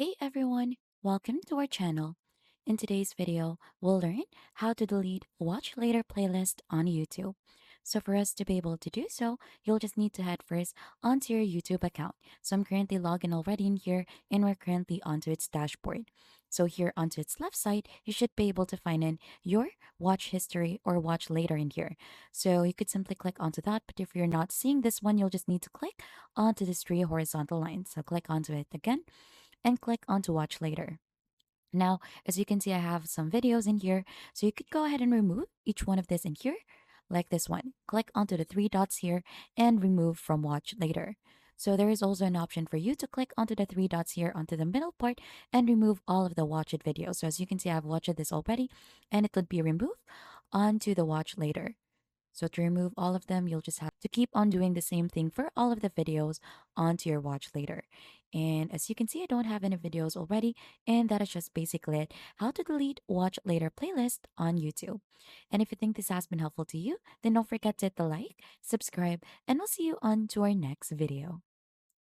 Hey everyone, welcome to our channel. In today's video, we'll learn how to delete watch later playlist on YouTube. So for us to be able to do so, you'll just need to head first onto your YouTube account. So I'm currently logged in already in here and we're currently onto its dashboard. So here onto its left side, you should be able to find in your watch history or watch later in here. So you could simply click onto that, but if you're not seeing this one, you'll just need to click onto this three horizontal lines. So click onto it again and click on to watch later. Now, as you can see, I have some videos in here. So you could go ahead and remove each one of this in here, like this one. Click onto the three dots here and remove from watch later. So there is also an option for you to click onto the three dots here onto the middle part and remove all of the watch it videos. So as you can see, I've watched this already and it would be removed onto the watch later. So to remove all of them, you'll just have to keep on doing the same thing for all of the videos onto your watch later. And as you can see, I don't have any videos already. And that is just basically it. How to delete watch later playlist on YouTube. And if you think this has been helpful to you, then don't forget to hit the like, subscribe, and we'll see you on to our next video.